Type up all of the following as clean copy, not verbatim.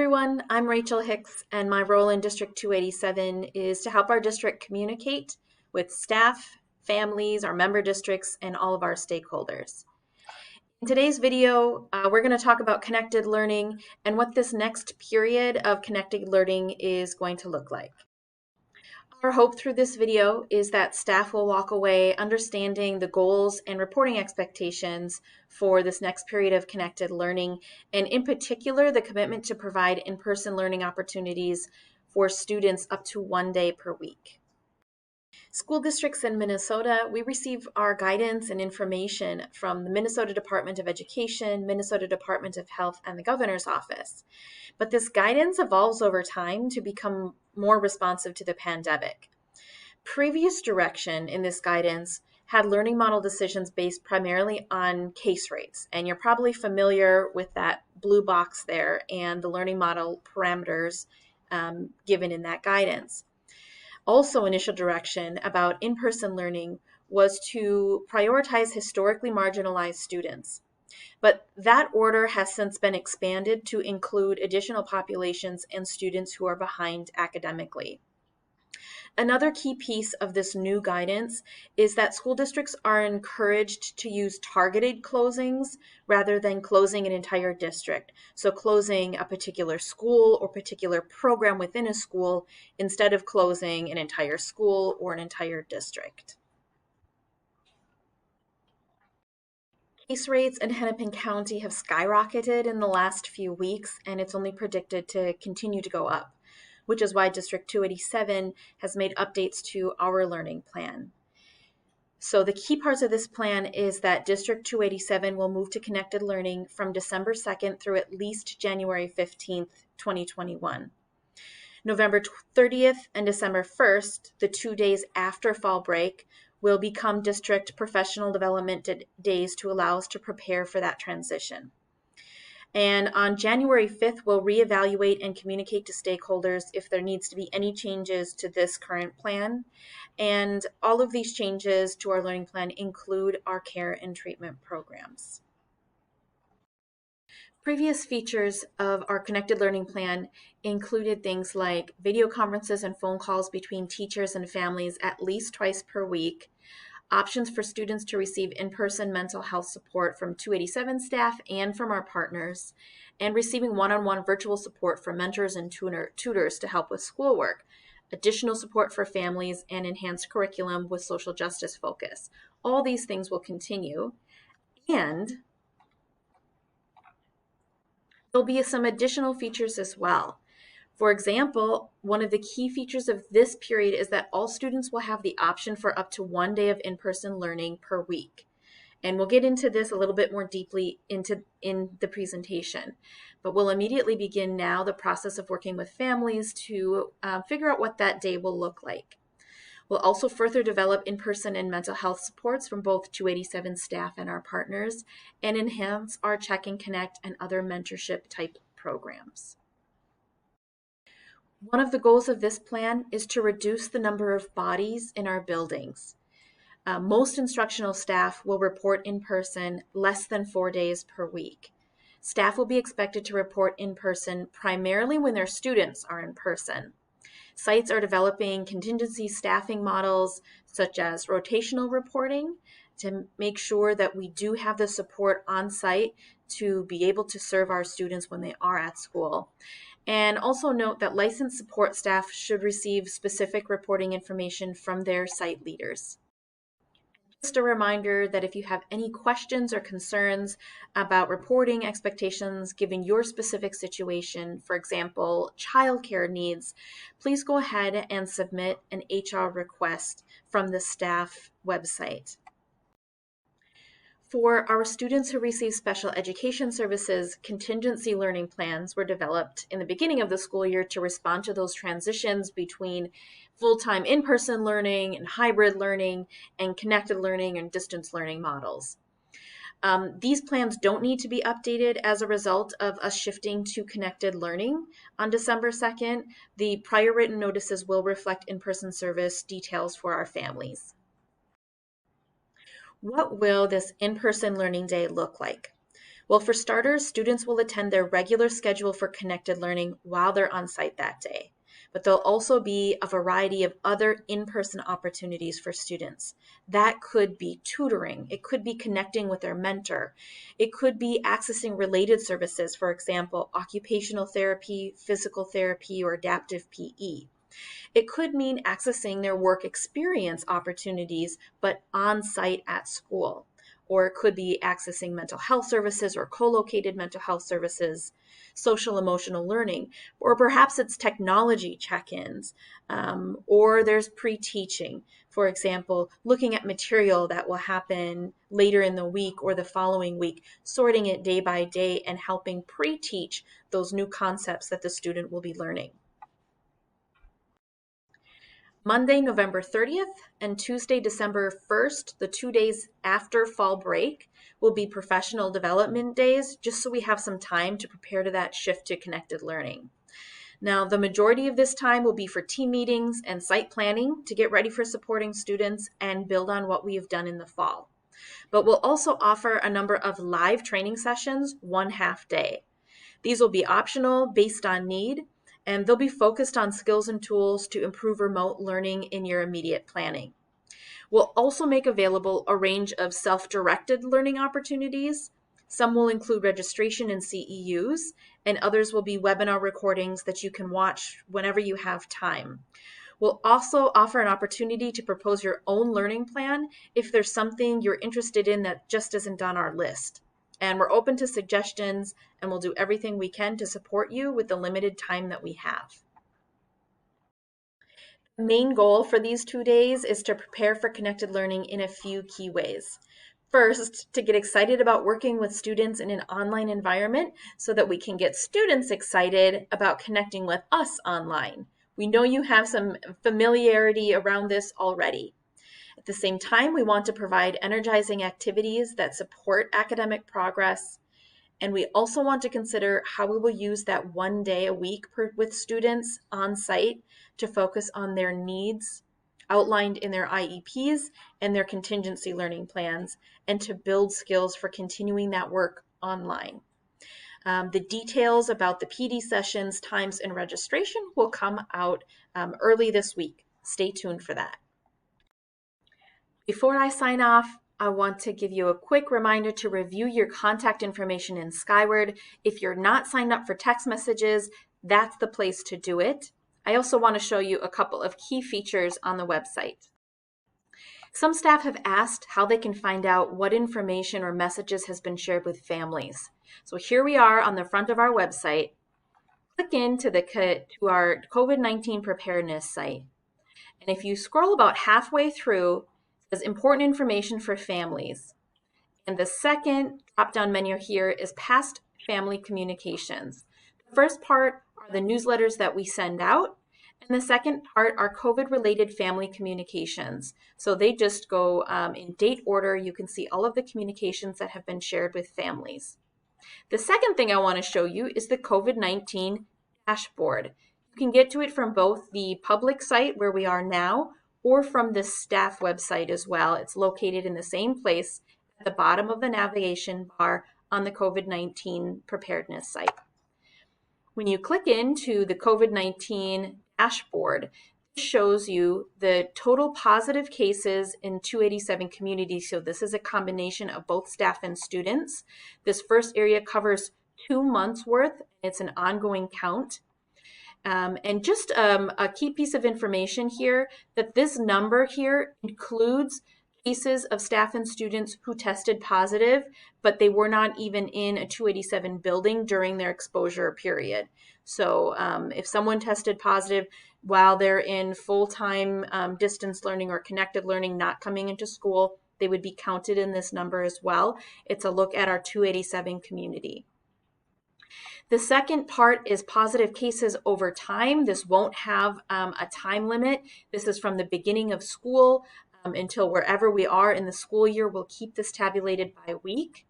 everyone, I'm Rachel Hicks, and my role in District 287 is to help our district communicate with staff, families, our member districts, and all of our stakeholders. In today's video, we're going to talk about connected learning and what this next period of connected learning is going to look like. Our hope through this video is that staff will walk away understanding the goals and reporting expectations for this next period of connected learning, and in particular, the commitment to provide in-person learning opportunities for students up to 1 day per week. School districts in Minnesota, we receive our guidance and information from the Minnesota Department of Education, Minnesota Department of Health, and the Governor's Office. But this guidance evolves over time to become more responsive to the pandemic. Previous direction in this guidance had learning model decisions based primarily on case rates, and you're probably familiar with that blue box there and the learning model parameters given in that guidance. Also, initial direction about in-person learning was to prioritize historically marginalized students. But that order has since been expanded to include additional populations and students who are behind academically. Another key piece of this new guidance is that school districts are encouraged to use targeted closings rather than closing an entire district. So closing a particular school or particular program within a school instead of closing an entire school or an entire district. Case rates in Hennepin County have skyrocketed in the last few weeks, and it's only predicted to continue to go up, which is why District 287 has made updates to our learning plan. So the key parts of this plan is that District 287 will move to connected learning from December 2nd through at least January 15th, 2021. November 30th and December 1st, the 2 days after fall break, will become district professional development days to allow us to prepare for that transition. And on January 5th, we'll reevaluate and communicate to stakeholders if there needs to be any changes to this current plan. And all of these changes to our learning plan include our care and treatment programs. Previous features of our connected learning plan included things like video conferences and phone calls between teachers and families at least twice per week, options for students to receive in-person mental health support from 287 staff and from our partners, and receiving one-on-one virtual support from mentors and tutors to help with schoolwork, additional support for families, and enhanced curriculum with social justice focus. All these things will continue, and there'll be some additional features as well. For example, one of the key features of this period is that all students will have the option for up to 1 day of in-person learning per week. And we'll get into this a little bit more deeply in the presentation. But we'll immediately begin now the process of working with families to figure out what that day will look like. We'll also further develop in-person and mental health supports from both 287 staff and our partners, and enhance our Check and Connect and other mentorship type programs. One of the goals of this plan is to reduce the number of bodies in our buildings. Most instructional staff will report in person less than 4 days per week. Staff will be expected to report in person primarily when their students are in person. Sites are developing contingency staffing models such as rotational reporting to make sure that we do have the support on site to be able to serve our students when they are at school. And also note that licensed support staff should receive specific reporting information from their site leaders. Just a reminder that if you have any questions or concerns about reporting expectations given your specific situation, for example, childcare needs, please go ahead and submit an HR request from the staff website. For our students who receive special education services, contingency learning plans were developed in the beginning of the school year to respond to those transitions between full-time in-person learning and hybrid learning and connected learning and distance learning models. These plans don't need to be updated as a result of us shifting to connected learning on December 2nd. The prior written notices will reflect in-person service details for our families. What will this in-person learning day look like? Well, for starters, students will attend their regular schedule for connected learning while they're on site that day. But there'll also be a variety of other in-person opportunities for students. That could be tutoring. It could be connecting with their mentor. It could be accessing related services, for example, occupational therapy, physical therapy, or adaptive PE. It could mean accessing their work experience opportunities, but on site at school. Or it could be accessing mental health services or co located mental health services, social emotional learning, or perhaps it's technology check ins, or there's pre teaching. For example, looking at material that will happen later in the week or the following week, sorting it day by day and helping pre teach those new concepts that the student will be learning. Monday, November 30th and Tuesday, December 1st, the 2 days after fall break, will be professional development days, just so we have some time to prepare to that shift to connected learning. Now, the majority of this time will be for team meetings and site planning to get ready for supporting students and build on what we have done in the fall. But we'll also offer a number of live training sessions, one half day. These will be optional based on need, and they'll be focused on skills and tools to improve remote learning in your immediate planning. We'll also make available a range of self-directed learning opportunities. Some will include registration and CEUs, and others will be webinar recordings that you can watch whenever you have time. We'll also offer an opportunity to propose your own learning plan if there's something you're interested in that just isn't on our list. And we're open to suggestions, and we'll do everything we can to support you with the limited time that we have. The main goal for these 2 days is to prepare for connected learning in a few key ways. First, to get excited about working with students in an online environment so that we can get students excited about connecting with us online. We know you have some familiarity around this already. At the same time, we want to provide energizing activities that support academic progress. And we also want to consider how we will use that 1 day a week with students on site to focus on their needs outlined in their IEPs and their contingency learning plans, and to build skills for continuing that work online. The details about the PD sessions, times, and registration will come out early this week. Stay tuned for that. Before I sign off, I want to give you a quick reminder to review your contact information in Skyward. If you're not signed up for text messages, that's the place to do it. I also want to show you a couple of key features on the website. Some staff have asked how they can find out what information or messages has been shared with families. So here we are on the front of our website. Click into to our COVID-19 preparedness site. And if you scroll about halfway through, it says important information for families. And the second drop-down menu here is past family communications. The first part are the newsletters that we send out, and the second part are COVID-related family communications. So they just go in date order. You can see all of the communications that have been shared with families. The second thing I want to show you is the COVID-19 dashboard. You can get to it from both the public site where we are now or from the staff website as well. It's located in the same place at the bottom of the navigation bar on the COVID-19 preparedness site. When you click into the COVID-19 dashboard, it shows you the total positive cases in 287 communities. So this is a combination of both staff and students. This first area covers 2 months worth. It's an ongoing count. And just a key piece of information here, that this number here includes cases of staff and students who tested positive, but they were not even in a 287 building during their exposure period. So if someone tested positive while they're in full-time distance learning or connected learning, not coming into school, they would be counted in this number as well. It's a look at our 287 community. The second part is positive cases over time. This won't have a time limit. This is from the beginning of school until wherever we are in the school year. We'll keep this tabulated by week.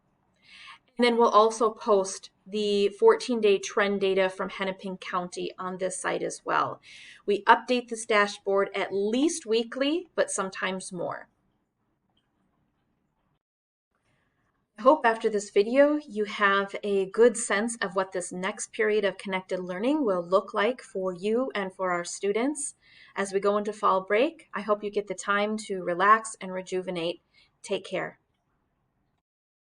And then we'll also post the 14-day trend data from Hennepin County on this site as well. We update this dashboard at least weekly, but sometimes more. I hope after this video you have a good sense of what this next period of connected learning will look like for you and for our students. As we go into fall break, I hope you get the time to relax and rejuvenate. Take care.